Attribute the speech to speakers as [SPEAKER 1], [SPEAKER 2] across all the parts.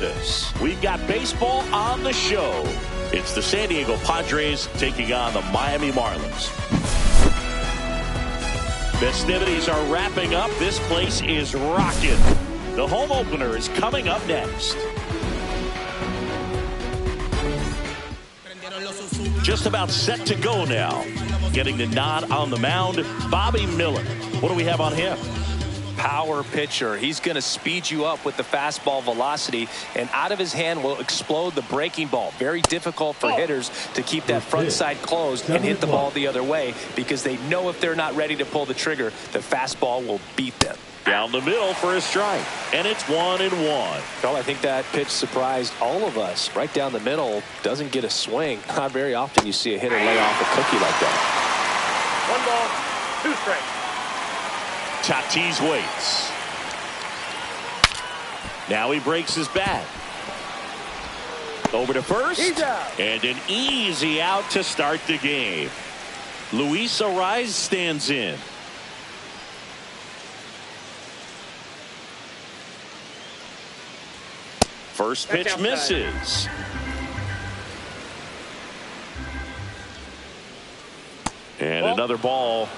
[SPEAKER 1] with us. We've got baseball on the show. It's the San Diego Padres taking on the Miami Marlins. Festivities are wrapping up. This place is rocking. The home opener is coming up next. Just about set to go now. Getting the nod on the mound, Bobby Miller. What do we have on him?
[SPEAKER 2] Power pitcher. He's going to speed you up with the fastball velocity, and out of his hand will explode the breaking ball. Very difficult for hitters to keep that front side closed and hit the ball the other way, because they know if they're not ready to pull the trigger, the fastball will beat them.
[SPEAKER 1] Down the middle for a strike, and it's 1-1.
[SPEAKER 2] Well, I think that pitch surprised all of us. Right down the middle, doesn't get a swing. Not very often you see a hitter lay off a cookie like that.
[SPEAKER 3] 1 ball, 2 strikes.
[SPEAKER 1] Tatis waits. Now he breaks his bat. Over to first. And an easy out to start the game. Luis Arraez stands in. First pitch misses. And another ball.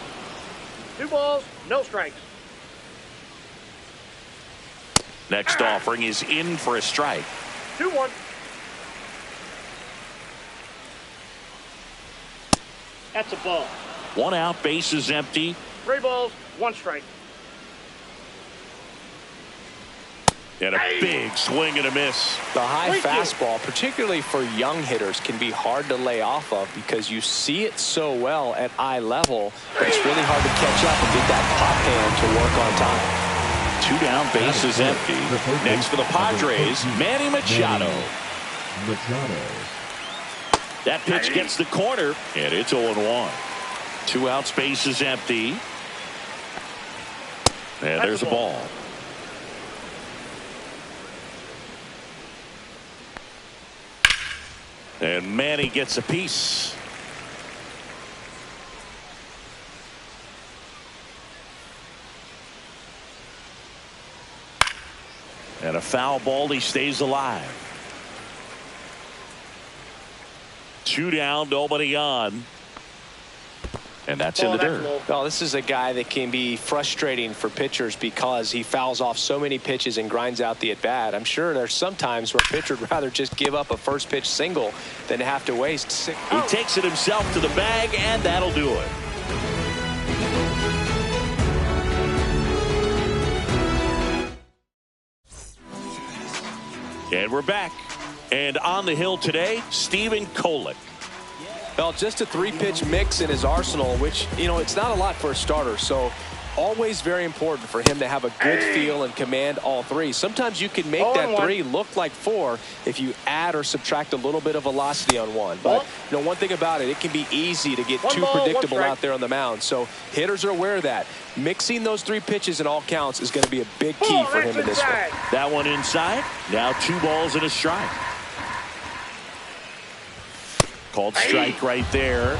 [SPEAKER 3] 2 balls, no strikes.
[SPEAKER 1] Next offering is in for a strike.
[SPEAKER 3] 2-1. That's a ball.
[SPEAKER 1] 1 out, base is empty.
[SPEAKER 3] 3 balls, 1 strike.
[SPEAKER 1] And a big swing and a miss.
[SPEAKER 2] The high fastball, particularly for young hitters, can be hard to lay off of because you see it so well at eye level, but it's really hard to catch up and get that pop hand to work on time.
[SPEAKER 1] 2 down, base is empty. Next for the Padres, Manny Machado. That pitch gets the corner, and it's 0-1. 2 outs, base is empty. And there's a ball. And Manny gets a piece. And a foul ball, he stays alive. 2 down, nobody on. And that's in the dirt.
[SPEAKER 2] Well, this is a guy that can be frustrating for pitchers because he fouls off so many pitches and grinds out the at-bat. I'm sure there's some times where a pitcher would rather just give up a first pitch single than have to waste 6.
[SPEAKER 1] He takes it himself to the bag, and that'll do it. And we're back. And on the hill today, Stephen Kolek.
[SPEAKER 2] Well, just a 3-pitch mix in his arsenal, which, you know, it's not a lot for a starter. So always very important for him to have a good feel and command all 3. Sometimes you can make that 3 look like 4 if you add or subtract a little bit of velocity on 1. But, you know, one thing about it, it can be easy to get too predictable out there on the mound. So hitters are aware of that. Mixing those 3 pitches in all counts is going to be a big key for him in this one.
[SPEAKER 1] That one inside. Now 2 balls and a strike. Called strike right there.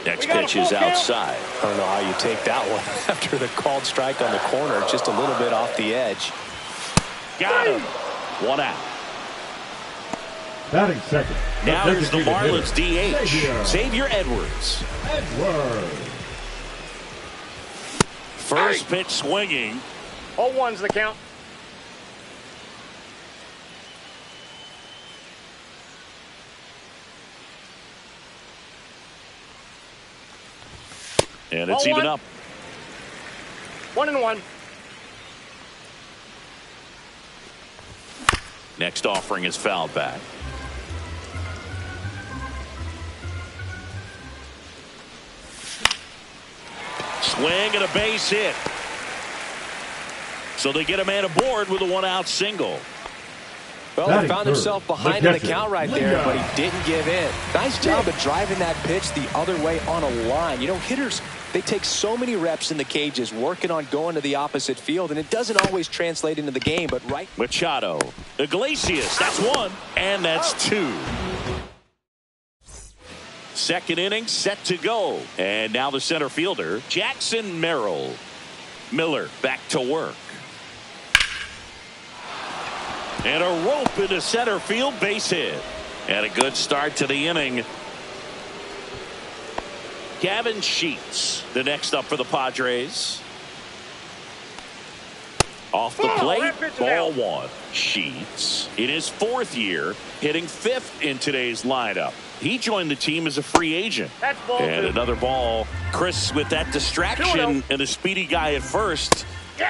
[SPEAKER 1] Next pitch is outside.
[SPEAKER 2] I don't know how you take that one after the called strike on the corner, just a little bit off the edge.
[SPEAKER 1] Got him. 1 out.
[SPEAKER 4] Batting second.
[SPEAKER 1] Now here's the Marlins DH, Xavier Edwards. First pitch swinging.
[SPEAKER 3] 0-1's the count.
[SPEAKER 1] And it's even up.
[SPEAKER 3] 1-1.
[SPEAKER 1] Next offering is fouled back. Swing and a base hit. So they get a man aboard with a 1-out single.
[SPEAKER 2] Well, he found himself behind in the count right there, but he didn't give in. Nice job of driving that pitch the other way on a line. You know, hitters, they take so many reps in the cages working on going to the opposite field, and it doesn't always translate into the game, but right.
[SPEAKER 1] Machado, Iglesias, that's 1, and that's 2. Second inning set to go. And now the center fielder, Jackson Merrill. Miller back to work. And a rope into center field, base hit. And a good start to the inning. Gavin Sheets, the next up for the Padres. Off the plate, ball one. Sheets, in his 4th year, hitting 5th in today's lineup. He joined the team as a free agent. And another ball. Chris, with that distraction and a speedy guy at first,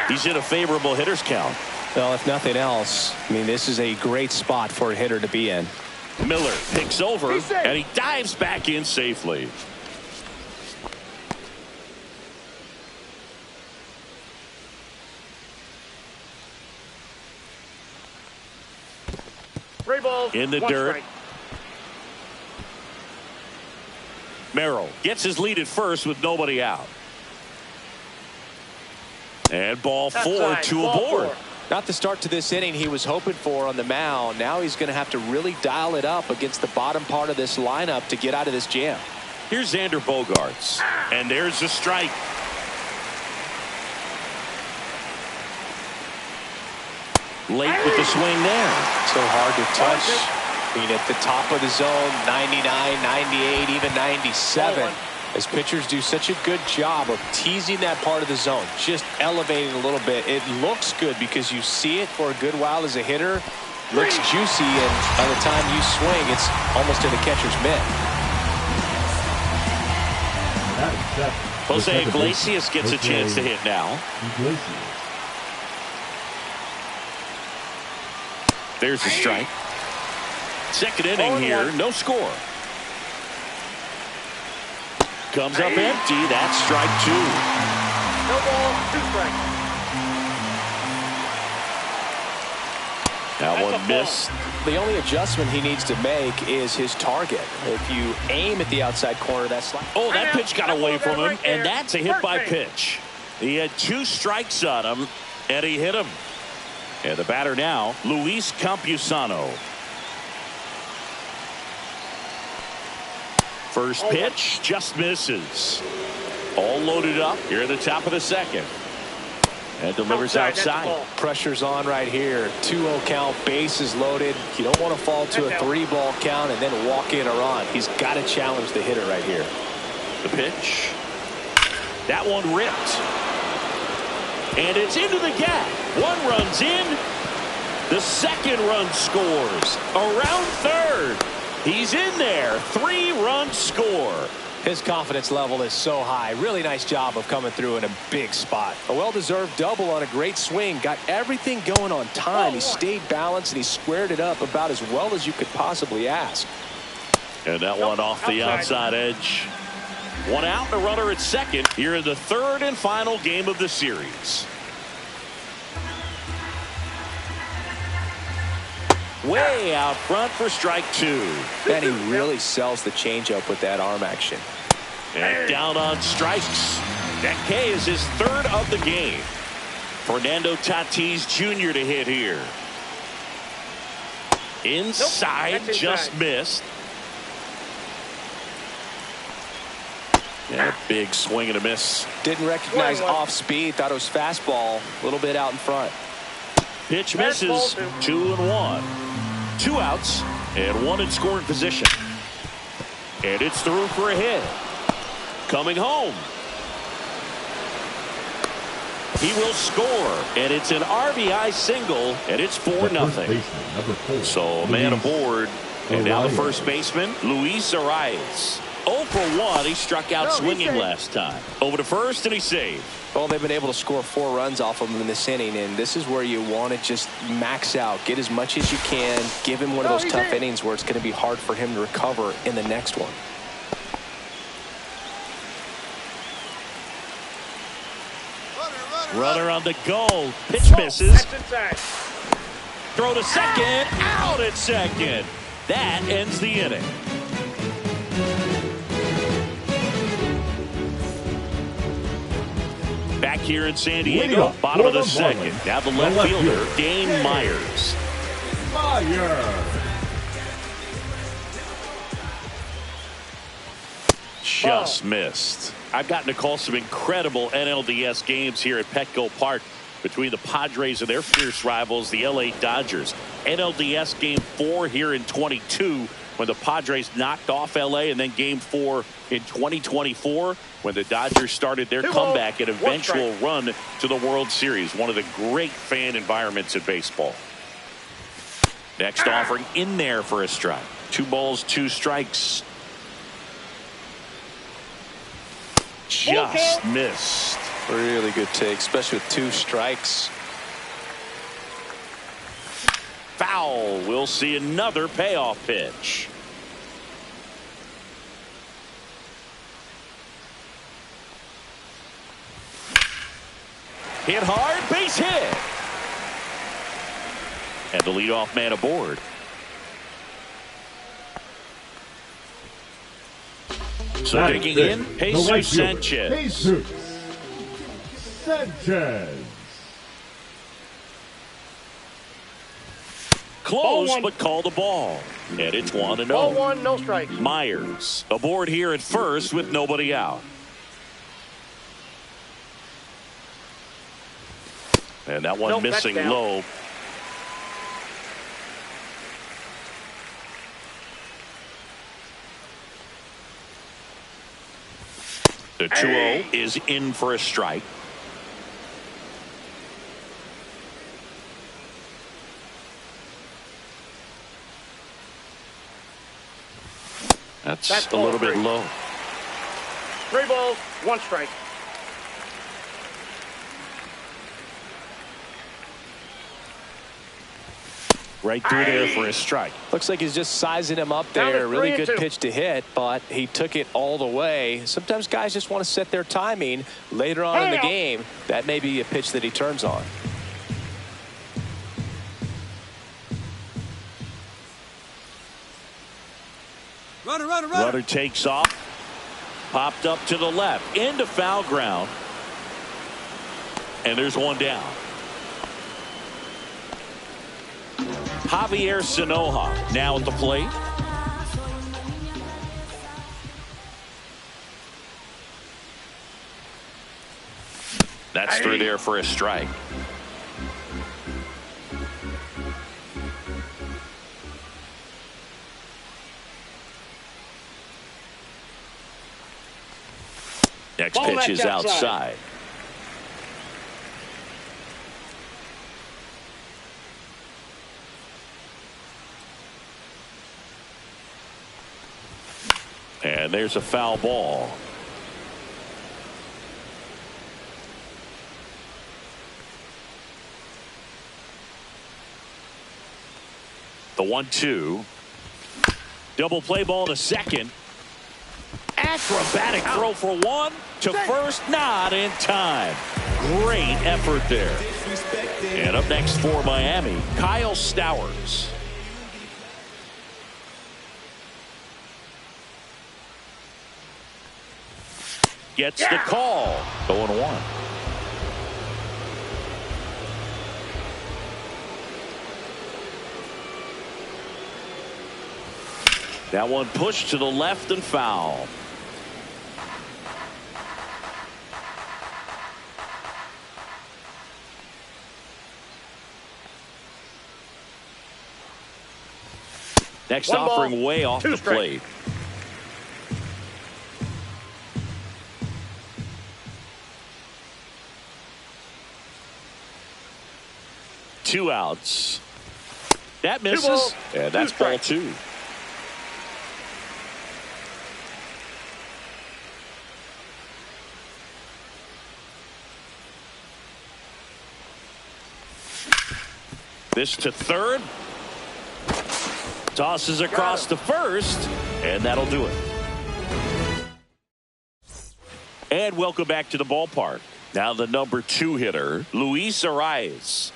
[SPEAKER 1] he's in a favorable hitter's count.
[SPEAKER 2] Well, if nothing else, I mean, this is a great spot for a hitter to be in.
[SPEAKER 1] Miller picks over, and he dives back in safely. In the dirt. Merrill gets his lead at first with nobody out. And ball 4, 2 aboard.
[SPEAKER 2] Not the start to this inning he was hoping for on the mound. Now he's going to have to really dial it up against the bottom part of this lineup to get out of this jam.
[SPEAKER 1] Here's Xander Bogaerts. And there's the strike. Late with the swing there.
[SPEAKER 2] So hard to touch. I mean, at the top of the zone, 99, 98, even 97. As pitchers do such a good job of teasing that part of the zone, just elevating a little bit. It looks good because you see it for a good while as a hitter. Looks juicy, and by the time you swing, it's almost in the catcher's mitt.
[SPEAKER 1] Jose Iglesias gets a chance to hit now. There's the strike. Second inning here, no score. Comes up empty. That's strike 2.
[SPEAKER 3] No ball, 2 strikes.
[SPEAKER 1] That one missed.
[SPEAKER 2] The only adjustment he needs to make is his target. If you aim at the outside corner, that's like...
[SPEAKER 1] Oh, that pitch got away from him, and that's a hit by pitch. He had 2 strikes on him, and he hit him. And the batter now, Luis Campusano. First pitch just misses. All loaded up here at the top of the second. And delivers outside.
[SPEAKER 2] Pressure's on right here. 2-0 count, bases loaded. You don't want to fall to a 3-ball count and then walk in or on. He's got to challenge the hitter right here.
[SPEAKER 1] The pitch. That one ripped. And it's into the gap. 1 run's in. The second run scores. Around third. He's in there. 3-run score.
[SPEAKER 2] His confidence level is so high. Really nice job of coming through in a big spot. A well-deserved double on a great swing. Got everything going on time. He stayed balanced and he squared it up about as well as you could possibly ask.
[SPEAKER 1] And that one off the outside edge. 1 out and a runner at second here in the 3rd and final game of the series. Way out front for strike 2.
[SPEAKER 2] And he really sells the changeup with that arm action.
[SPEAKER 1] And down on strikes. That K is his 3rd of the game. Fernando Tatis Jr. to hit here. Inside, just missed. And a big swing and a miss.
[SPEAKER 2] Didn't recognize off speed. Thought it was fastball. A little bit out in front.
[SPEAKER 1] Pitch misses. 2-1. 2 outs and 1 in scoring position. And it's through for a hit. Coming home. He will score, and it's an RBI single, and it's 4-0. So man aboard, and now the first baseman, Luis Arias. 0 for 1. He struck out swinging last time. Over to first, and he saved.
[SPEAKER 2] Well, they've been able to score 4 runs off of him in this inning, and this is where you want to just max out, get as much as you can, give him one of those tough innings where it's going to be hard for him to recover in the next one.
[SPEAKER 1] Runner on the goal. Pitch misses. Throw to second. Out at second. That ends the inning. Back here in San Diego, bottom of the second. Now the left fielder, Dane Myers. Just missed. I've gotten to call some incredible NLDS games here at Petco Park between the Padres and their fierce rivals, the LA Dodgers. NLDS Game 4 here in 22 when the Padres knocked off LA, and then Game 4 in 2024 when the Dodgers started their comeback and eventual run to the World Series. One of the great fan environments in baseball. Next offering in there for a strike. 2 balls, 2 strikes. Just missed.
[SPEAKER 2] Really good take, especially with 2 strikes.
[SPEAKER 1] Foul. We'll see another payoff pitch. Hit hard, base hit. And the leadoff man aboard. So digging in, Jesus Sanchez.
[SPEAKER 4] Jesus Sanchez.
[SPEAKER 1] Close, but call the ball. And it's 1-0.
[SPEAKER 3] Ball 1, no strikes.
[SPEAKER 1] Myers aboard here at first with nobody out. And that one missing low. The 2-0 is in for a strike. That's a little bit low.
[SPEAKER 3] 3 balls, 1 strike.
[SPEAKER 1] Right through there for a strike.
[SPEAKER 2] Looks like he's just sizing him up there. Really good pitch to hit, but he took it all the way. Sometimes guys just want to set their timing later on in the game. That may be a pitch that he turns on.
[SPEAKER 1] Runner takes off. Popped up to the left. Into foul ground. And there's one down. Javier Sanoja now at the plate. That's through there for a strike. Next pitch is outside. And there's a foul ball. The 1-2. Double play ball to second. Acrobatic throw for 1 to first, not in time. Great effort there. And up next for Miami, Kyle Stowers. Gets the call. 0-1. That one pushed to the left and foul. Next offering way off the plate. Two outs. That misses. And that's ball 2. This to third. Tosses across to first. And that'll do it. And welcome back to the ballpark. Now the number 2 hitter, Luis Arias.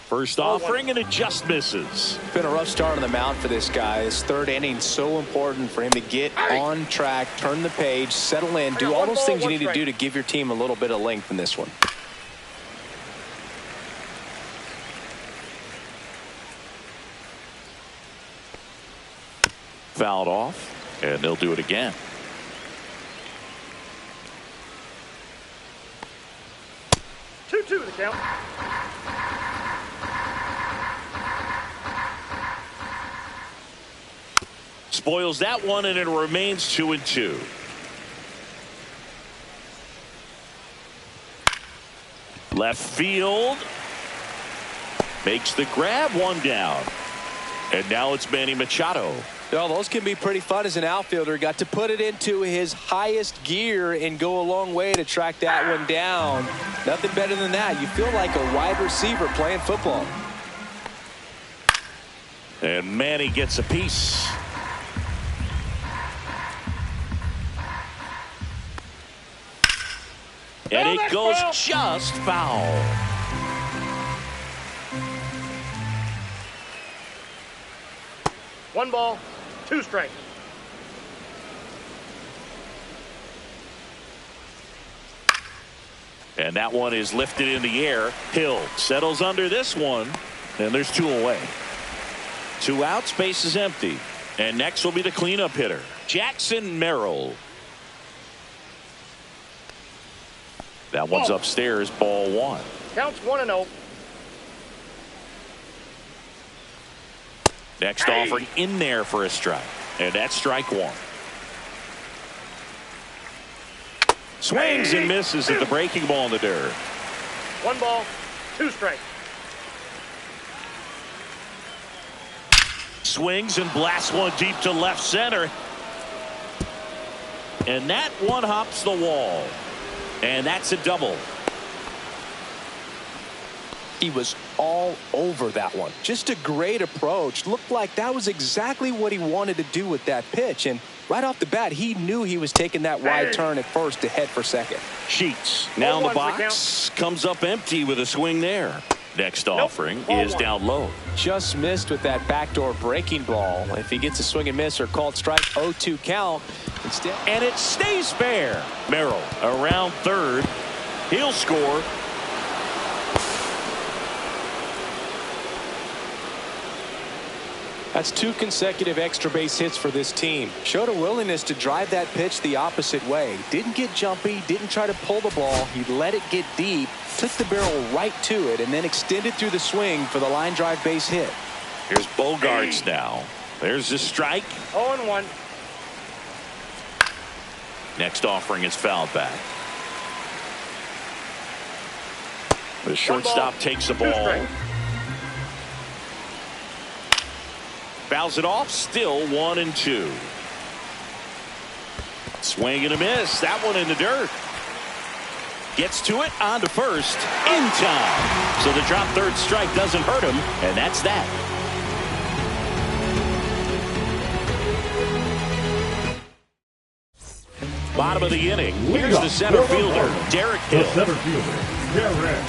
[SPEAKER 1] First offering and it just misses.
[SPEAKER 2] Been a rough start on the mound for this guy. His 3rd inning so important for him to get on track, turn the page, settle in, do all those things you need to do to give your team a little bit of length in this one.
[SPEAKER 1] Fouled off, and they'll do it again.
[SPEAKER 3] 2-2 the count.
[SPEAKER 1] Spoils that one, and it remains 2-2. Left field. Makes the grab, one down. And now it's Manny Machado.
[SPEAKER 2] Well, those can be pretty fun as an outfielder. Got to put it into his highest gear and go a long way to track that one down. Nothing better than that. You feel like a wide receiver playing football.
[SPEAKER 1] And Manny gets a piece. And it goes just foul.
[SPEAKER 3] One ball, 2 strikes.
[SPEAKER 1] And that one is lifted in the air. Hill settles under this one. And there's 2 away. 2 outs, base is empty. And next will be the cleanup hitter, Jackson Merrill. That one's upstairs, ball 1.
[SPEAKER 3] Counts 1-0.
[SPEAKER 1] Next offering in there for a strike. And that's strike 1. Swings and misses at the breaking ball in the dirt.
[SPEAKER 3] 1 ball, 2 strikes.
[SPEAKER 1] Swings and blasts one deep to left center. And that one hops the wall. And that's a double.
[SPEAKER 2] He was all over that one. Just a great approach. Looked like that was exactly what he wanted to do with that pitch. And right off the bat, he knew he was taking that wide turn at first to head for second.
[SPEAKER 1] Sheets now in the box. Comes up empty with a swing there. Next offering is down low.
[SPEAKER 2] Just missed with that backdoor breaking ball. If he gets a swing and miss or called strike, 0-2 count. Instead,
[SPEAKER 1] and it stays fair. Merrill around third. He'll score.
[SPEAKER 2] That's 2 consecutive extra base hits for this team. Showed a willingness to drive that pitch the opposite way. Didn't get jumpy, didn't try to pull the ball. He let it get deep, took the barrel right to it, and then extended through the swing for the line drive base hit.
[SPEAKER 1] Here's Bogarts now. There's the strike.
[SPEAKER 3] 0-1.
[SPEAKER 1] Next offering is fouled back. The shortstop takes the ball. Fouls it off. Still 1-2. Swing and a miss. That one in the dirt. Gets to it. On to first. In time. So the drop third strike doesn't hurt him. And that's that. Bottom of the inning. Here's the center fielder, Derek Hill.
[SPEAKER 4] The center fielder, Derek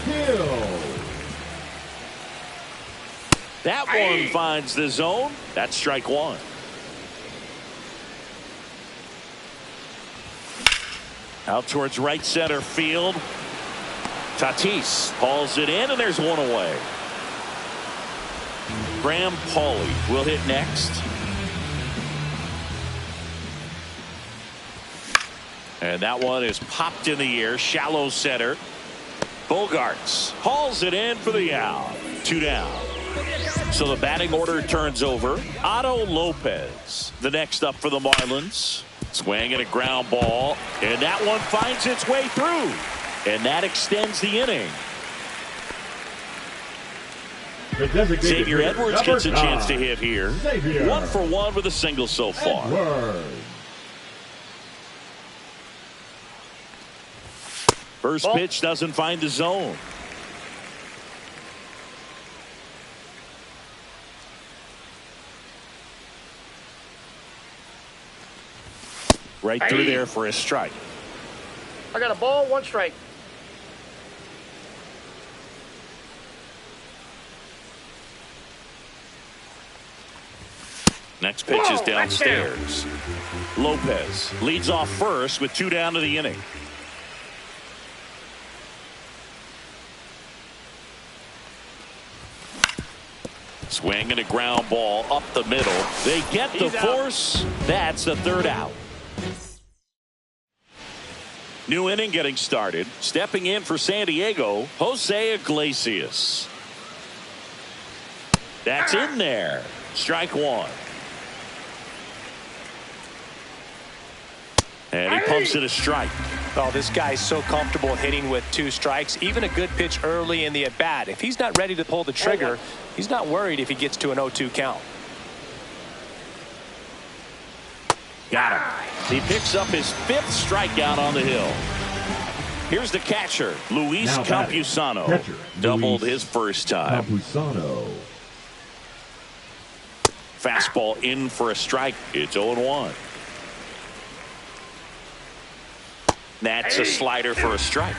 [SPEAKER 4] Hill.
[SPEAKER 1] That one finds the zone. That's strike 1. Out towards right center field. Tatis hauls it in, and there's one away. Graham Pauley will hit next. And that one is popped in the air. Shallow center. Bogarts hauls it in for the out. 2 down. So the batting order turns over. Otto Lopez, the next up for the Marlins. Swing and a ground ball. And that one finds its way through. And that extends the inning. Xavier Edwards gets a chance to hit here. 1 for 1 with a single so far. First pitch doesn't find the zone. Right through there for a strike.
[SPEAKER 3] I got a ball, 1 strike.
[SPEAKER 1] Next pitch is downstairs. Lopez leads off first with 2 down to the inning. Swing and a ground ball up the middle. They get the force. That's the 3rd out. New inning getting started. Stepping in for San Diego, Jose Iglesias. That's in there. Strike one. And he pumps it a strike.
[SPEAKER 2] Oh, this guy's so comfortable hitting with 2 strikes. Even a good pitch early in the at-bat. If he's not ready to pull the trigger, he's not worried if he gets to an 0-2 count.
[SPEAKER 1] Got him. He picks up his 5th strikeout on the hill. Here's the catcher, Luis Campusano.
[SPEAKER 4] Catcher,
[SPEAKER 1] doubled
[SPEAKER 4] Luis
[SPEAKER 1] his first time.
[SPEAKER 4] Campusano.
[SPEAKER 1] Fastball in for a strike. It's 0-1. That's a slider for a strike.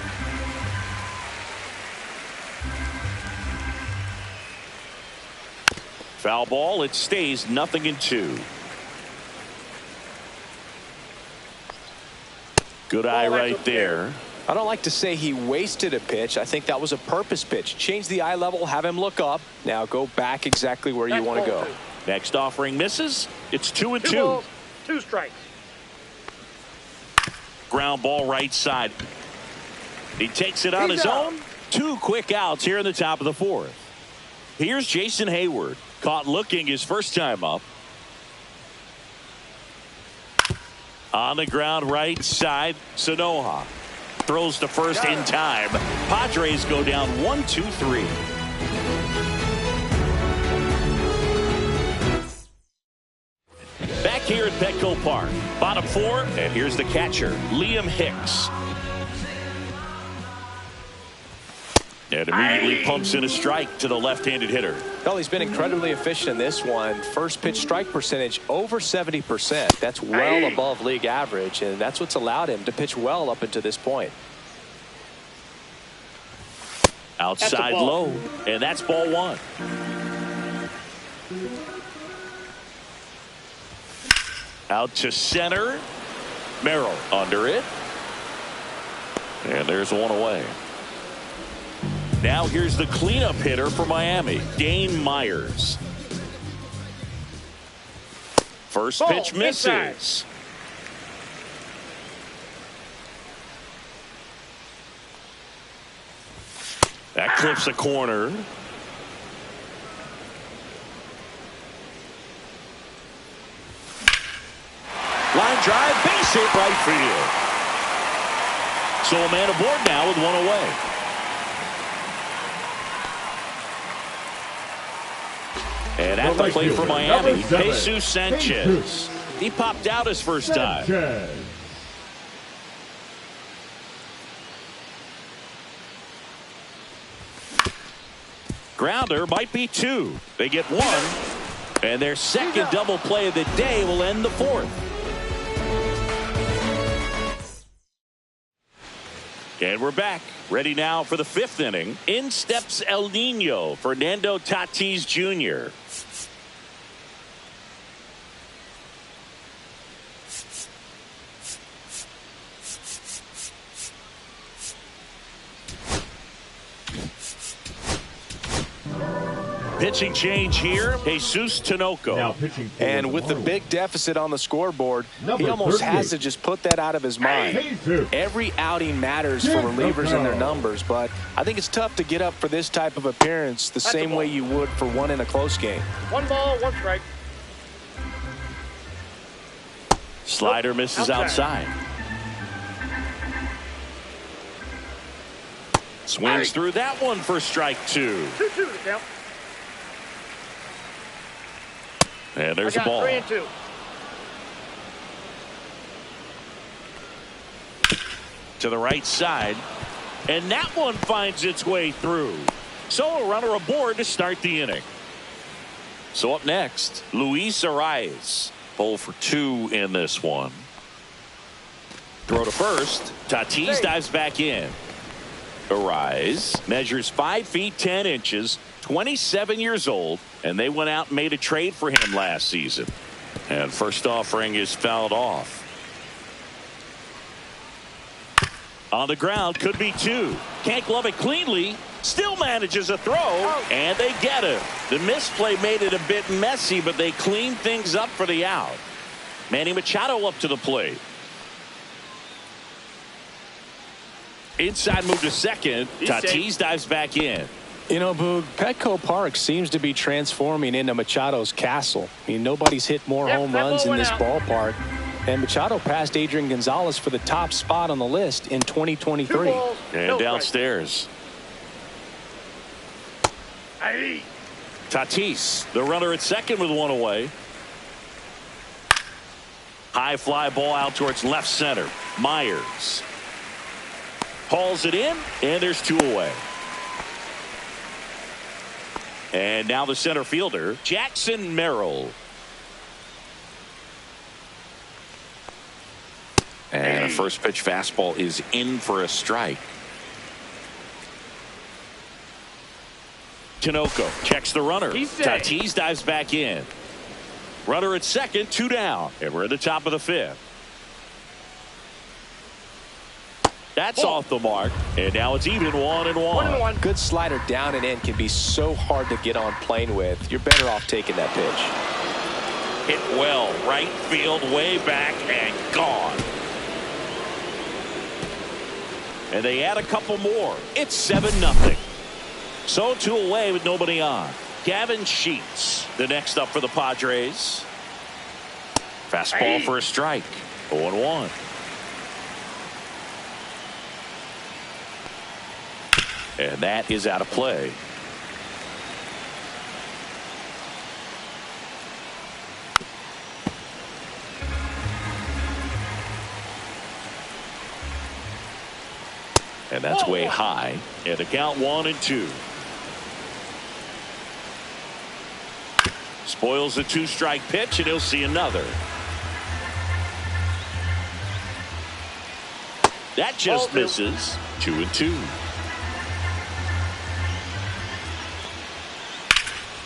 [SPEAKER 1] Foul ball. It stays 0-2. Good eye right there.
[SPEAKER 2] I don't like to say he wasted a pitch. I think that was a purpose pitch. Change the eye level, have him look up. Now go back exactly where you want to go.
[SPEAKER 1] Next offering misses. It's 2-2.
[SPEAKER 3] 2 balls, 2 strikes.
[SPEAKER 1] Ground ball right side. He takes it on his own. 2 quick outs here in the top of the 4th. Here's Jason Hayward. Caught looking his first time up. On the ground right side, Sanoja throws to first in time. Padres go down 1-2-3. Back here at Petco Park, bottom 4, and here's the catcher, Liam Hicks. And immediately pumps in a strike to the left-handed hitter.
[SPEAKER 2] Well, he's been incredibly efficient in this one. First pitch strike percentage over 70%. That's well above league average, and that's what's allowed him to pitch well up until this point.
[SPEAKER 1] Outside low, and that's ball 1. Out to center. Merrill under it. And there's one away. Now here's the cleanup hitter for Miami, Dane Myers. First pitch misses. That clips a corner. Line drive, base hit right field. So a man aboard now with 1 away. And at the plate for Miami, Jesus Sanchez. He popped out his first time. Grounder might be 2. They get 1. And their second double play of the day will end the 4th. And we're back. Ready now for the 5th inning. In steps El Nino, Fernando Tatis Jr. Pitching change here, Jesus Tinoco.
[SPEAKER 4] Now pitching
[SPEAKER 2] and with the big deficit on the scoreboard, he almost has to just put that out of his mind. Every outing matters for relievers and their numbers, but I think it's tough to get up for this type of appearance the same way you would for one in a close game.
[SPEAKER 3] 1 ball, 1 strike.
[SPEAKER 1] Slider misses outside. Swings through that one for strike 2.
[SPEAKER 3] 2-2 to count.
[SPEAKER 1] And there's a ball.
[SPEAKER 3] 3-2.
[SPEAKER 1] To the right side. And that one finds its way through. So a runner aboard to start the inning. So up next, Luis Arias. 0 for 2 in this one. Throw to first. Tatis dives back in. Arias measures 5 feet 10 inches. 27 years old, and they went out and made a trade for him last season. And first offering is fouled off. On the ground, could be 2. Can't glove it cleanly. Still manages a throw, and they get him. The misplay made it a bit messy, but they cleaned things up for the out. Manny Machado up to the plate. Inside move to second. Tatis dives back in.
[SPEAKER 2] You know, Boog, Petco Park seems to be transforming into Machado's castle. I mean, nobody's hit more home runs in this ballpark. And Machado passed Adrian Gonzalez for the top spot on the list in 2023.
[SPEAKER 1] And downstairs. Tatis, the runner at second with one away. High fly ball out towards left center. Myers hauls it in, and there's two away. And now the center fielder, Jackson Merrill. And a first pitch fastball is in for a strike. Tinoco checks the runner. Tatis dives back in. Runner at second, two down. And we're at the top of the fifth. That's off the mark. And now it's even 1-1.
[SPEAKER 2] Good slider down and in can be so hard to get on plane with. You're better off taking that pitch.
[SPEAKER 1] Hit well. Right field, way back, and gone. And they add a couple more. It's 7-0. So two away with nobody on. Gavin Sheets, the next up for the Padres. Fastball for a strike. 0-1. And that is out of play. And that's way high. And the count 1-2. Spoils the two-strike pitch, and he'll see another. That just misses. 2-2.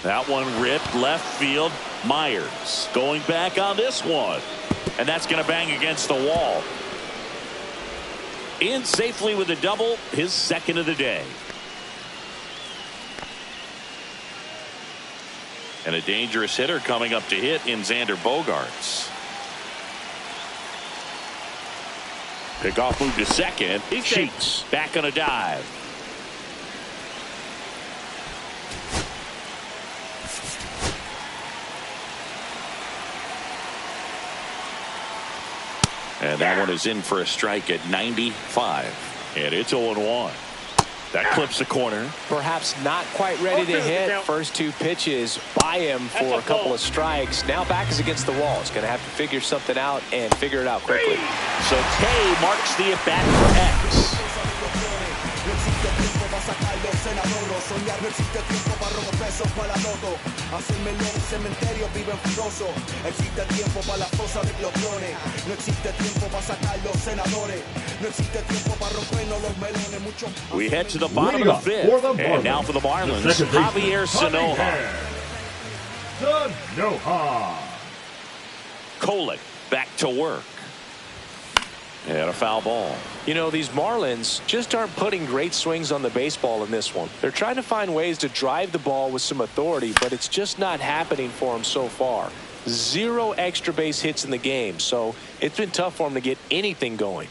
[SPEAKER 1] That one ripped left field. Myers going back on this one. And that's going to bang against the wall. In safely with a double, his second of the day. And a dangerous hitter coming up to hit in Xander Bogaerts. Pickoff move to second. Sheets back on a dive. And that one is in for a strike at 95. And it's 0-1. That clips the corner.
[SPEAKER 2] Perhaps not quite ready to hit. First two pitches by him for a couple of strikes. Now back is against the wall. He's going to have to figure something out and figure it out quickly.
[SPEAKER 1] So Tay marks the at-bat for X. We head to the bottom of the fifth. And now for the Marlins, Javier Sanoja. Kolek back to work. And a foul ball.
[SPEAKER 2] You know, these Marlins just aren't putting great swings on the baseball in this one. They're trying to find ways to drive the ball with some authority, but it's just not happening for them so far. 0 extra base hits in the game, so it's been tough for them to get anything going.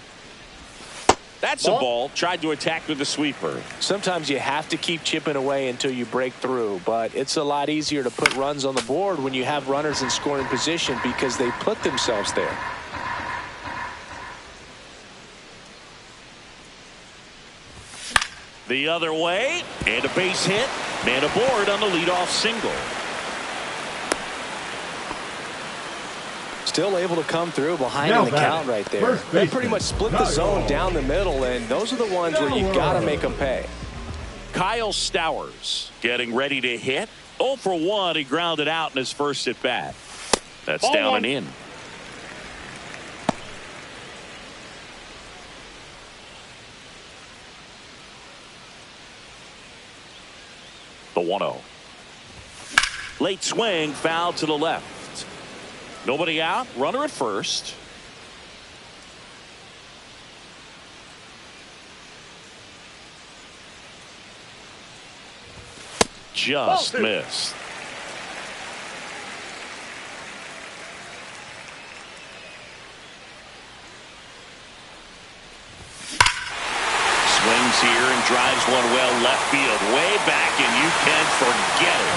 [SPEAKER 1] That's a ball. Tried to attack with the sweeper.
[SPEAKER 2] Sometimes you have to keep chipping away until you break through, but it's a lot easier to put runs on the board when you have runners in scoring position because they put themselves there.
[SPEAKER 1] The other way, and a base hit. Man aboard on the leadoff single.
[SPEAKER 2] Still able to come through behind in the count right there. They pretty much split the zone down the middle, and those are the ones where you got to make them pay.
[SPEAKER 1] Kyle Stowers getting ready to hit. 0 for 1. He grounded out in his first at bat. That's down and in. The 1-0. Late swing, foul to the left. Nobody out. Runner at first. Just missed. Swings here and drives one well left field. Way back, and you can forget it.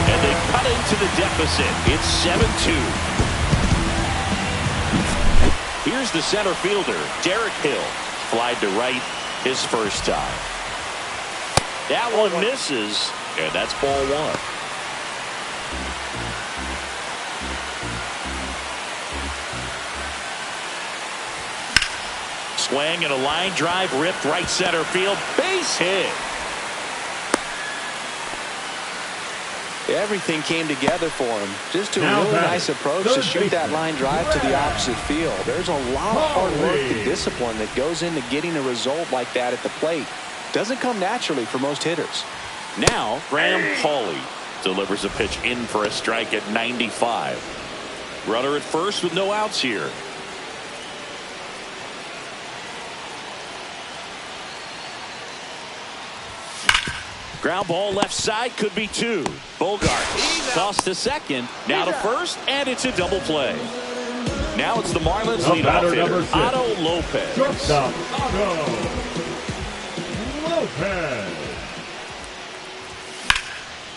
[SPEAKER 1] And they cut into the deficit. It's 7-2. Here's the center fielder, Derek Hill. Flied to right his first time. That one misses, and that's ball one. Swing and a line drive ripped right center field. Base hit.
[SPEAKER 2] Everything came together for him. Just a really nice approach to shoot that line drive to the opposite field. There's a lot of hard work and discipline that goes into getting a result like that at the plate. Doesn't come naturally for most hitters.
[SPEAKER 1] Now, Graham Pauley delivers a pitch in for a strike at 95. Runner at first with no outs here. Ground ball left side, could be two. Bogart tossed to second, now to first, and it's a double play. Now it's the Marlins leadoff hitter, Otto Lopez.
[SPEAKER 4] Shortstop, Otto Lopez.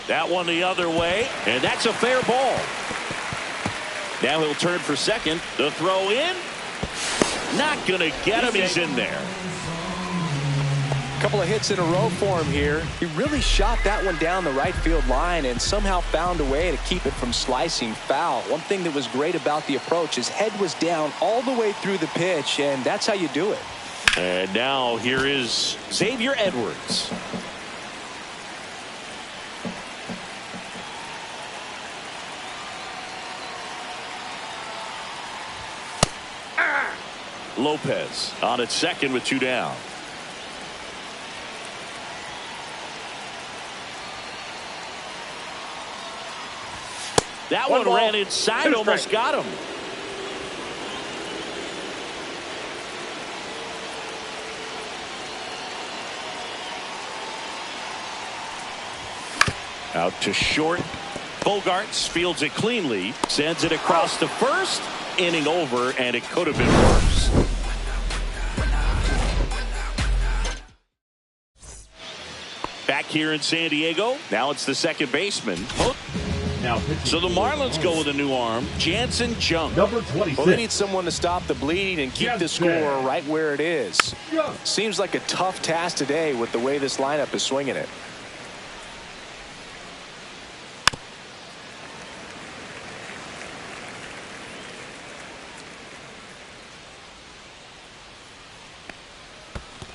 [SPEAKER 1] That one the other way, and that's a fair ball. Now he'll turn for second. The throw in. Not going to get him. He's in there.
[SPEAKER 2] A couple of hits in a row for him here. He really shot that one down the right field line and somehow found a way to keep it from slicing foul. One thing that was great about the approach, his head was down all the way through the pitch, and that's how you do it.
[SPEAKER 1] And now here is Xavier Edwards. Lopez on at second with two down. That one ran inside, almost got him. Out to short. Bogarts fields it cleanly, sends it across to first. Inning over, and it could have been worse. Back here in San Diego, now it's the second baseman. So the Marlins go with a new arm, Jansen Junk.
[SPEAKER 4] Number 26.
[SPEAKER 2] Well, they need someone to stop the bleeding and keep the score right where it is. Seems like a tough task today with the way this lineup is swinging it.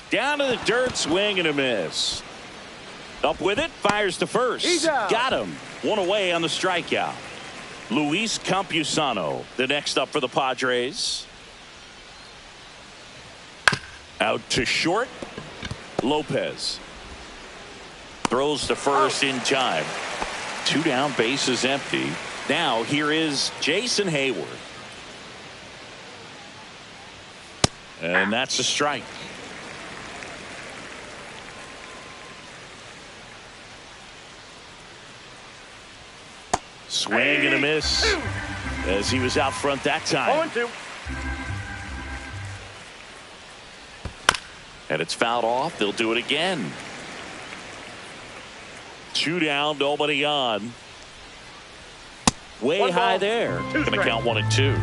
[SPEAKER 1] Down to the dirt, swing and a miss. Up with it, fires to first. Got him. One away on the strikeout. Luis Campusano, the next up for the Padres. Out to short. Lopez throws to first in time. Two down, bases empty. Now here is Jason Hayward. And that's a strike. Swing and a miss as he was out front that time.
[SPEAKER 3] 0-2.
[SPEAKER 1] And it's fouled off. They'll do it again. Two down, nobody on. Way high there. Going to count 1-2.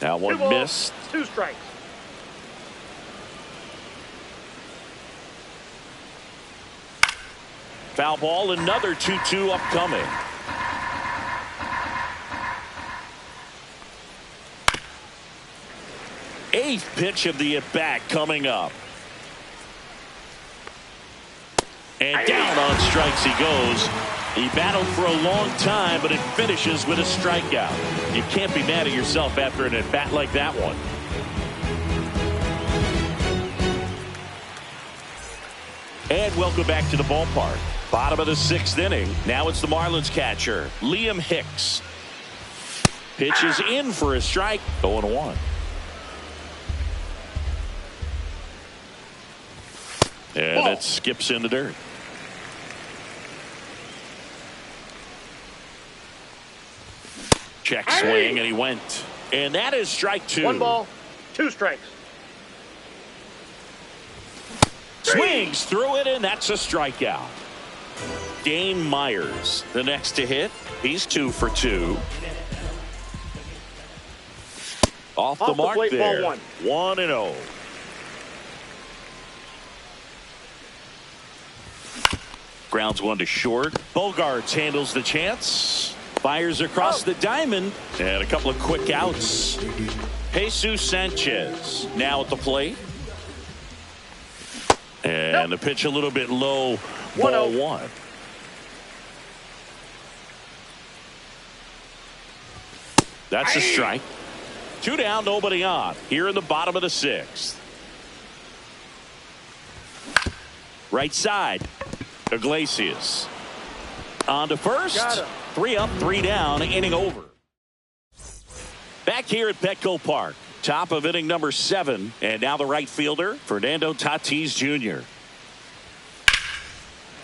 [SPEAKER 1] Now one missed.
[SPEAKER 3] 2 strikes.
[SPEAKER 1] Foul ball, another 2-2 upcoming. Eighth pitch of the at-bat coming up. And down on strikes he goes. He battled for a long time, but it finishes with a strikeout. You can't be mad at yourself after an at-bat like that one. And welcome back to the ballpark. Bottom of the 6th inning. Now it's the Marlins catcher, Liam Hicks. Pitches in for a strike. 0-1. And it skips in the dirt. Check swing, and he went. And that is strike two.
[SPEAKER 3] 1 ball, 2 strikes.
[SPEAKER 1] Swings through it, and that's a strikeout. Dane Myers, the next to hit. He's 2 for 2. Off the mark
[SPEAKER 3] plate,
[SPEAKER 1] there.
[SPEAKER 3] ball
[SPEAKER 1] 1-0. Grounds one to short. Bogarts handles the chance. Fires across the diamond. And a couple of quick outs. Jesus Sanchez now at the plate. And the pitch a little bit low. Ball 1. That's a strike. 2 down, nobody on. Here in the bottom of the 6th. Right side. Iglesias. On to first. 3 up, 3 down, inning over. Back here at Petco Park. Top of inning number 7. And now the right fielder, Fernando Tatis Jr.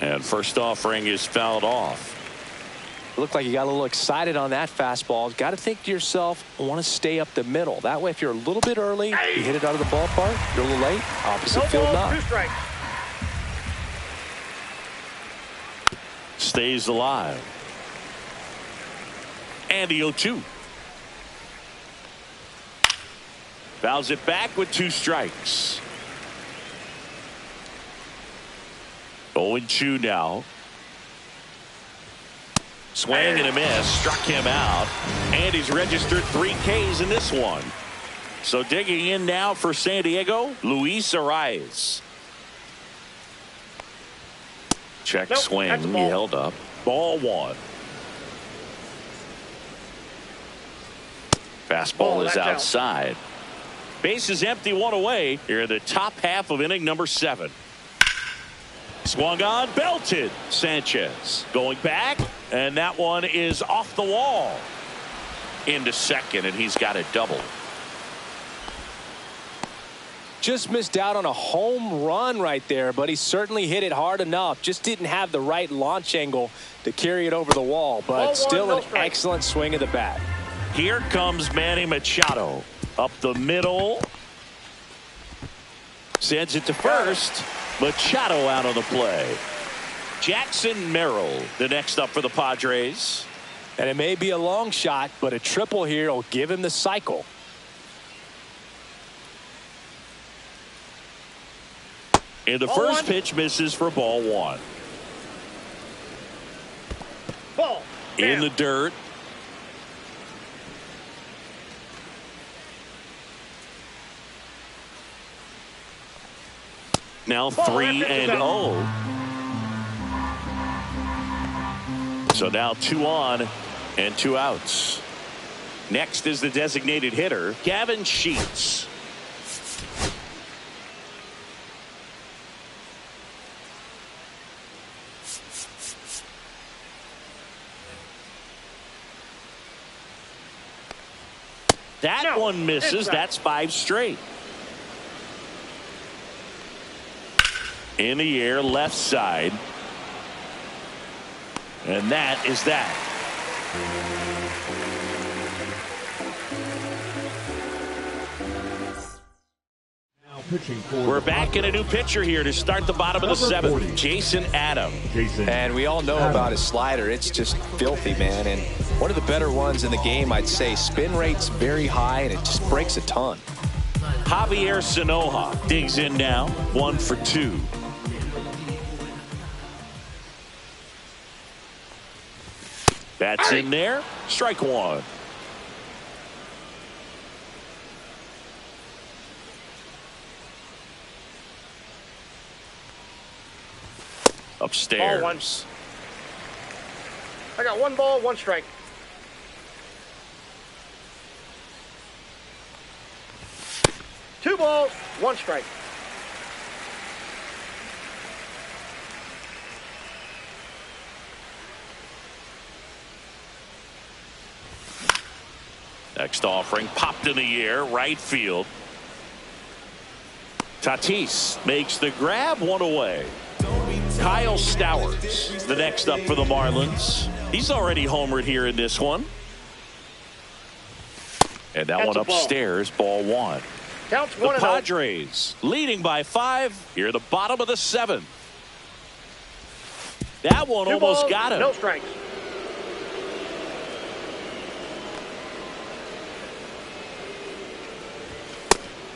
[SPEAKER 1] And first offering is fouled off.
[SPEAKER 2] Looked like you got a little excited on that fastball. Got to think to yourself, I want to stay up the middle. That way, if you're a little bit early, you hit it out of the ballpark. You're a little late. Opposite field knock.
[SPEAKER 3] 2 strikes.
[SPEAKER 1] Stays alive. And the 0-2. Fouls it back with 2 strikes. 0-2 now. Swing and a miss. Struck him out. And he's registered 3 Ks in this one. So digging in now for San Diego, Luis Arias. Check swing. He held up. Ball 1. Fastball is outside. Base is empty, 1 away. Here in the top half of inning number 7. Swung on, belted. Sanchez going back, and that one is off the wall. Into second, and he's got a double.
[SPEAKER 2] Just missed out on a home run right there, but he certainly hit it hard enough. Just didn't have the right launch angle to carry it over the wall, but still an excellent swing of the bat.
[SPEAKER 1] Here comes Manny Machado. Up the middle. Sends it to first. Machado out on the play. Jackson Merrill, the next up for the Padres.
[SPEAKER 2] And it may be a long shot, but a triple here will give him the cycle.
[SPEAKER 1] And the first pitch misses for ball 1.
[SPEAKER 3] Ball.
[SPEAKER 1] In the dirt. Now 3-0. So now 2 on and 2 outs. Next is the designated hitter, Gavin Sheets. That one misses. That's 5 straight. In the air, left side. And that is that. We're back in a new pitcher here to start the bottom of the 7th. Jason Adam.
[SPEAKER 2] And we all know about his slider. It's just filthy, man. And one of the better ones in the game, I'd say. Spin rate's very high, and it just breaks a ton.
[SPEAKER 1] Javier Sanoja digs in now. 1 for 2. That's in there. Strike 1. Upstairs.
[SPEAKER 3] Ball 1. I got 1 ball, 1 strike. Two balls, 1 strike.
[SPEAKER 1] Next offering popped in the air, right field. Tatis makes the grab, 1 away. Kyle Stowers, the next up for the Marlins. He's already homered here in this one. And that one upstairs, ball one.
[SPEAKER 3] Counts
[SPEAKER 1] The
[SPEAKER 3] 1-0.
[SPEAKER 1] Padres leading by 5 here at the bottom of the 7th. That one almost got him.
[SPEAKER 3] No strikes.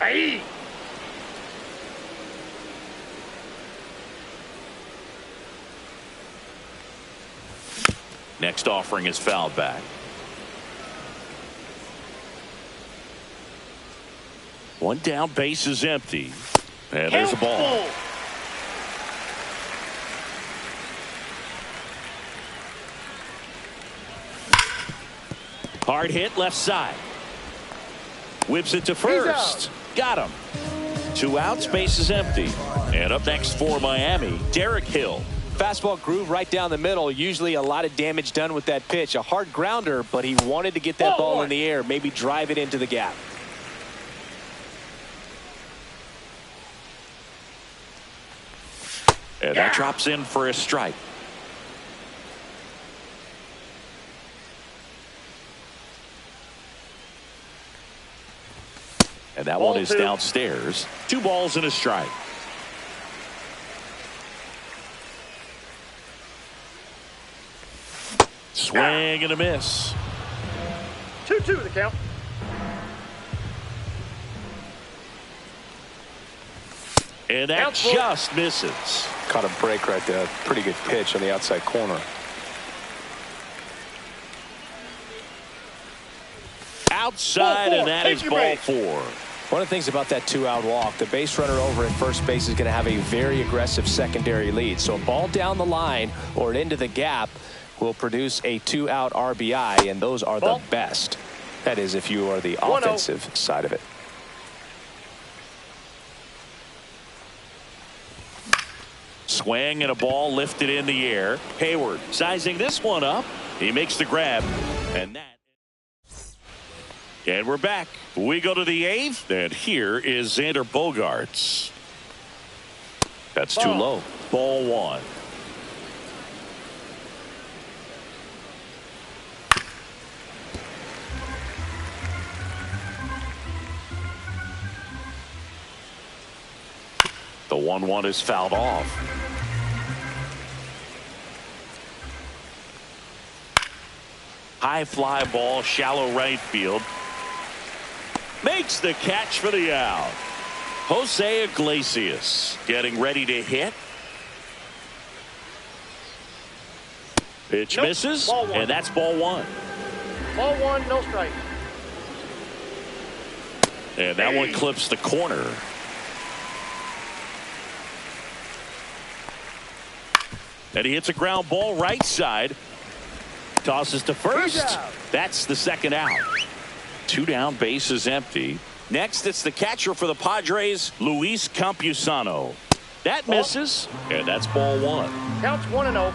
[SPEAKER 3] Aye.
[SPEAKER 1] Next offering is fouled back. One down, base is empty. And there's a ball. Hard hit left side. Whips it to first. Got him. 2 outs, base is empty. And up next for Miami, Derek Hill.
[SPEAKER 2] Fastball groove right down the middle. Usually a lot of damage done with that pitch. A hard grounder, but he wanted to get that ball in the air, maybe drive it into the gap.
[SPEAKER 1] And that drops in for a strike. And that one is downstairs. 2 balls and a strike. Swing and a miss.
[SPEAKER 3] 2-2 the count.
[SPEAKER 1] And that just misses.
[SPEAKER 2] Caught a break right there. Pretty good pitch on the outside corner.
[SPEAKER 1] Outside, and that is ball 4.
[SPEAKER 2] One of the things about that 2-out walk, the base runner over at first base is going to have a very aggressive secondary lead. So a ball down the line or into the gap will produce a 2-out RBI, and those are the best. That is, if you are the offensive side of it.
[SPEAKER 1] Swing and a ball lifted in the air. Hayward sizing this one up. He makes the grab, and we're back. We go to the 8th, and here is Xander Bogaerts. That's too low. Ball 1. The 1-1 is fouled off. High fly ball, shallow right field. Makes the catch for the out. Jose Iglesias getting ready to hit. Pitch misses, and that's ball 1.
[SPEAKER 3] Ball 1, no strike.
[SPEAKER 1] And that one clips the corner. And he hits a ground ball right side. Tosses to first. That's the 2nd out. 2 down, base is empty. Next, it's the catcher for the Padres, Luis Campusano. That misses, and that's ball 1.
[SPEAKER 3] Counts 1-0.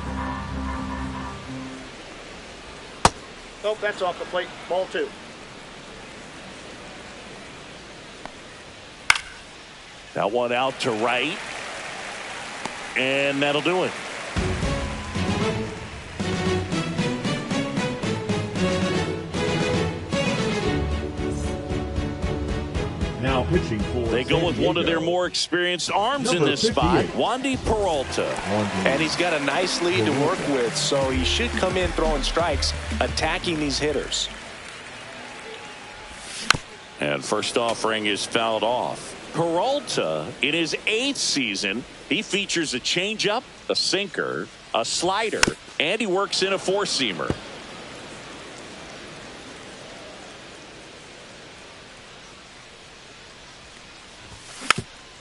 [SPEAKER 3] Nope, that's off the plate. Ball 2.
[SPEAKER 1] That one out to right. And that'll do it.
[SPEAKER 4] Now pitching for
[SPEAKER 1] They go with one of their more experienced arms in this spot, Wandy Peralta.
[SPEAKER 2] And he's got a nice lead to work with, so he should come in throwing strikes, attacking these hitters.
[SPEAKER 1] And first offering is fouled off. Peralta, in his 8th season, he features a changeup, a sinker, a slider, and he works in a 4-seamer.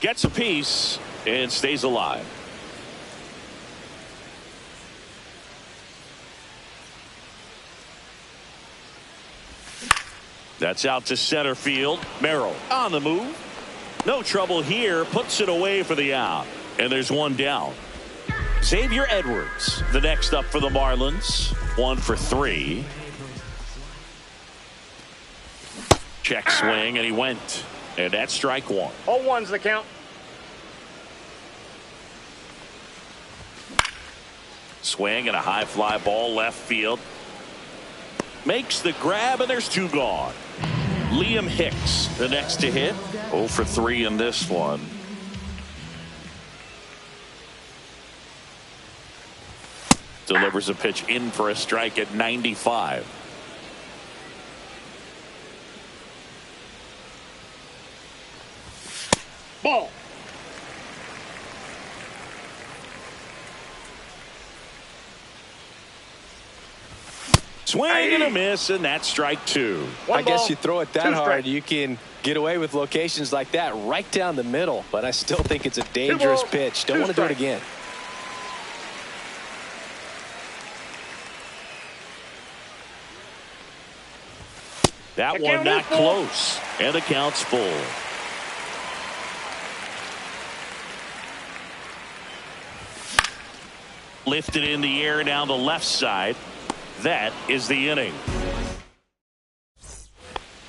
[SPEAKER 1] Gets a piece and stays alive. That's out to center field. Merrill on the move. No trouble here. Puts it away for the out. And there's one down. Xavier Edwards, the next up for the Marlins. 1 for 3. Check swing, and he went. And that's strike 1.
[SPEAKER 3] 0-1's the count.
[SPEAKER 1] Swing and a high fly ball left field. Makes the grab, and there's 2 gone. Liam Hicks, the next to hit. 0 for 3 in this one. Delivers a pitch in for a strike at 95.
[SPEAKER 3] Ball.
[SPEAKER 1] Swing and a miss, and that's strike 2.
[SPEAKER 2] I guess you throw it that hard, you can get away with locations like that right down the middle. But I still think it's a dangerous pitch. Don't want to do it again.
[SPEAKER 1] That one not close, and the count's full. Lifted in the air down the left side. That is the inning.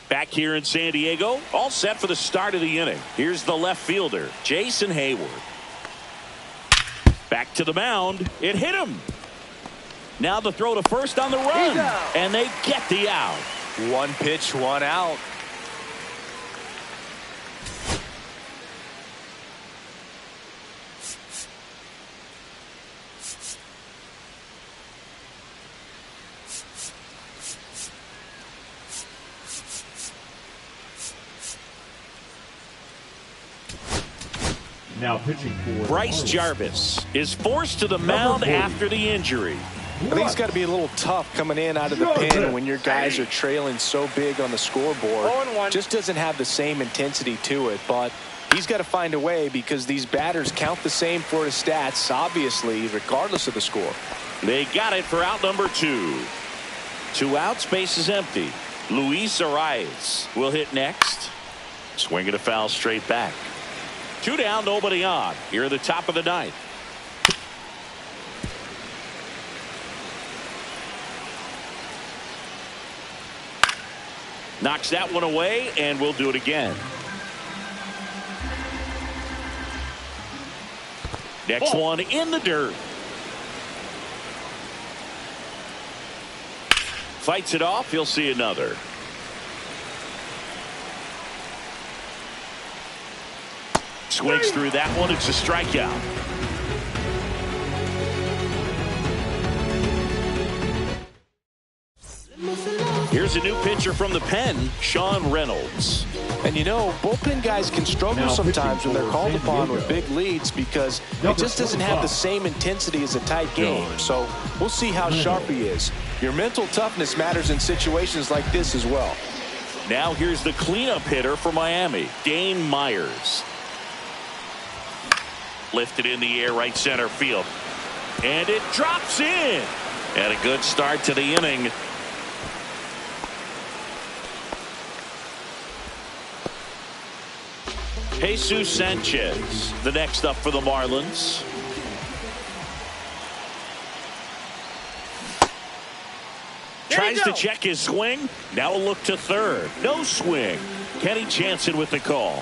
[SPEAKER 1] Back here in San Diego, all set for the start of the inning. Here's the left fielder, Jason Hayward. Back to the mound. It hit him. Now the throw to first on the run, and they get the out.
[SPEAKER 2] One pitch, one out.
[SPEAKER 4] Now pitching for
[SPEAKER 1] Bryce Jarvis is forced to the mound after the injury.
[SPEAKER 2] I think it's got to be a little tough coming in out of the pen when your guys are trailing so big on the scoreboard. Just doesn't have the same intensity to it, but he's got to find a way because these batters count the same for his stats, obviously, regardless of the score.
[SPEAKER 1] They got it for out number 2. 2 outs, base is empty. Luis Arias will hit next. Swing and a foul straight back. 2 down, nobody on. Here at the top of the 9th. Knocks that one away, and we'll do it again. Next one in the dirt. Fights it off. He'll see another. Swings through that one. It's a strikeout. Here's a new pitcher from the pen, Sean Reynolds.
[SPEAKER 2] And you know, bullpen guys can struggle sometimes when they're called upon with big leads because it just doesn't have the same intensity as a tight game. So we'll see how sharp he is. Your mental toughness matters in situations like this as well.
[SPEAKER 1] Now here's the cleanup hitter for Miami, Dane Myers. Lifted in the air, right center field. And it drops in. And a good start to the inning. Jesus Sanchez, the next up for the Marlins. Tries to check his swing. Now a look to third. No swing. Kenny Jansen with the call.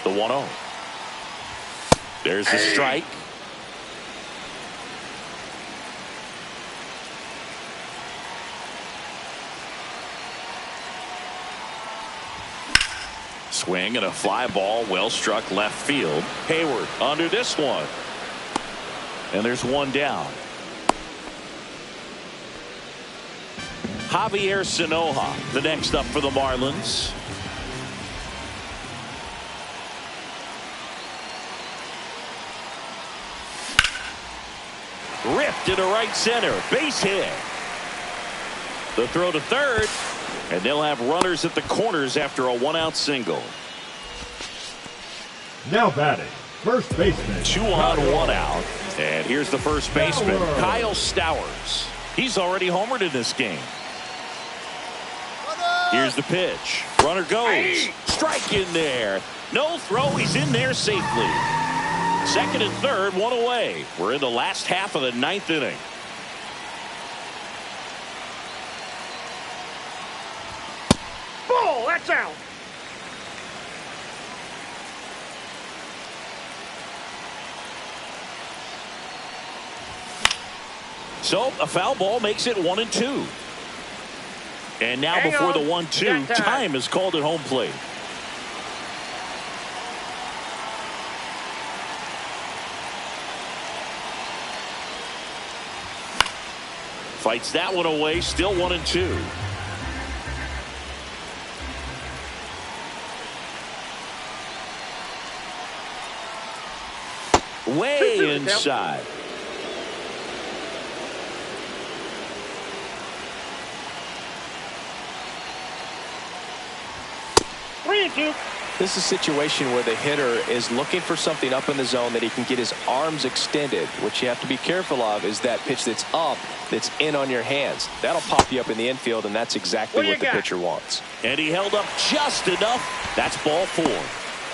[SPEAKER 1] The 1-0. There's the strike. Swing and a fly ball, well struck left field. Hayward under this one. And there's one down. Javier Sanoja, the next up for the Marlins. Ripped into right center. Base hit. The throw to third. And they'll have runners at the corners after a 1-out single.
[SPEAKER 4] Now batting, first baseman.
[SPEAKER 1] 2 on, 1 out. And here's the first baseman, Kyle Stowers. He's already homered in this game. Here's the pitch. Runner goes. Strike in there. No throw. He's in there safely. Second and third, 1 away. We're in the last half of the 9th inning.
[SPEAKER 3] Ball, that's out.
[SPEAKER 1] So a foul ball makes it 1-2. And now
[SPEAKER 3] Hang
[SPEAKER 1] before
[SPEAKER 3] on.
[SPEAKER 1] the 1-2, time is called at home plate. Fights that one away, still 1-2. Way inside.
[SPEAKER 2] This is a situation where the hitter is looking for something up in the zone that he can get his arms extended. What you have to be careful of is that pitch that's up, that's in on your hands. That'll pop you up in the infield, and that's exactly what the pitcher wants.
[SPEAKER 1] And he held up just enough. That's ball 4.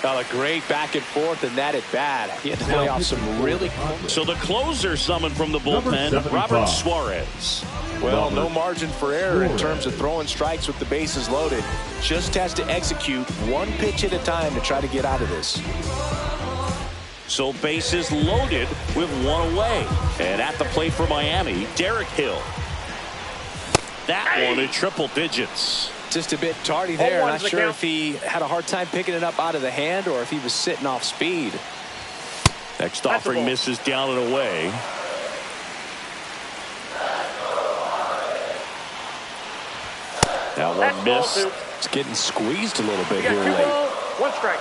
[SPEAKER 2] A great back and forth, and that at bat. He had to play off some really.
[SPEAKER 1] So the closer summoned from the bullpen, Robert Suarez.
[SPEAKER 2] Well, no margin for error in terms of throwing strikes with the bases loaded. Just has to execute one pitch at a time to try to get out of this.
[SPEAKER 1] So bases loaded with one away. And at the plate for Miami, Derek Hill. That one in triple digits.
[SPEAKER 2] Just a bit tardy there. Not sure if he had a hard time picking it up out of the hand or if he was sitting off speed.
[SPEAKER 1] Next offering misses down and away. That one missed.
[SPEAKER 2] It's getting squeezed a little bit here late.
[SPEAKER 3] 1 strike.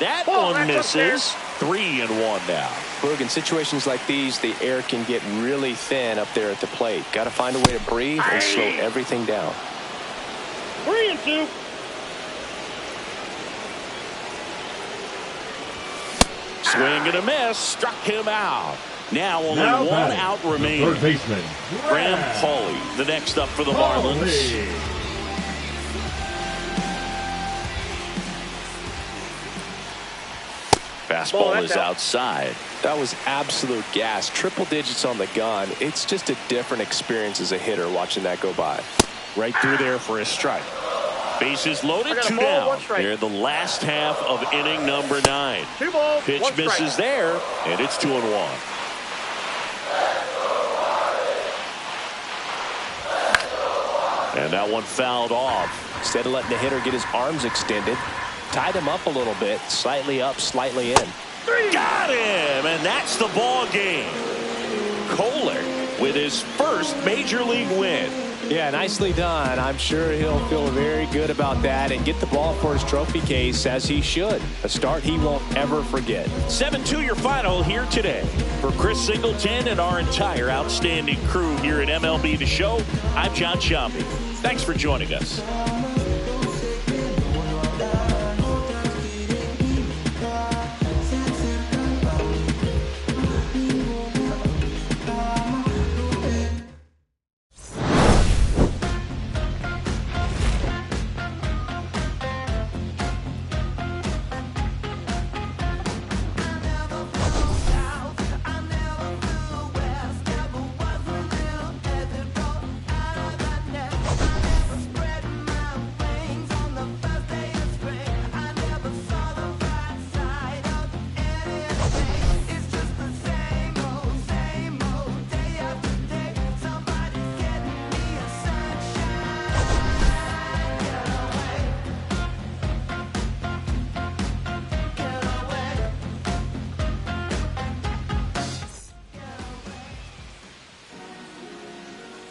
[SPEAKER 1] That one misses. 3-1 now.
[SPEAKER 2] Boog, in situations like these, the air can get really thin up there at the plate. Got to find a way to breathe and slow everything down.
[SPEAKER 3] 3-2.
[SPEAKER 1] Swing and a miss. Struck him out. Now only one out remaining.
[SPEAKER 4] Third baseman,
[SPEAKER 1] Graham Pauley, the next up for the Marlins. Fastball is outside.
[SPEAKER 2] That was absolute gas. Triple digits on the gun. It's just a different experience as a hitter watching that go by.
[SPEAKER 1] Right through there for a strike. Bases loaded, 2 down. They're in the last half of inning number 9.
[SPEAKER 3] 2 balls,
[SPEAKER 1] pitch
[SPEAKER 3] 1
[SPEAKER 1] misses
[SPEAKER 3] strike.
[SPEAKER 1] there, and it's 2-1. And that one fouled off.
[SPEAKER 2] Instead of letting the hitter get his arms extended, tied him up a little bit, slightly up, slightly in.
[SPEAKER 1] Got him, and that's the ball game. Kohler with his first major league win.
[SPEAKER 2] Yeah, nicely done. I'm sure he'll feel very good about that and get the ball for his trophy case, as he should. A start he won't ever forget.
[SPEAKER 1] 7-2 your final here today. For Chris Singleton and our entire outstanding crew here at MLB The Show, I'm John Sciambi. Thanks for joining us.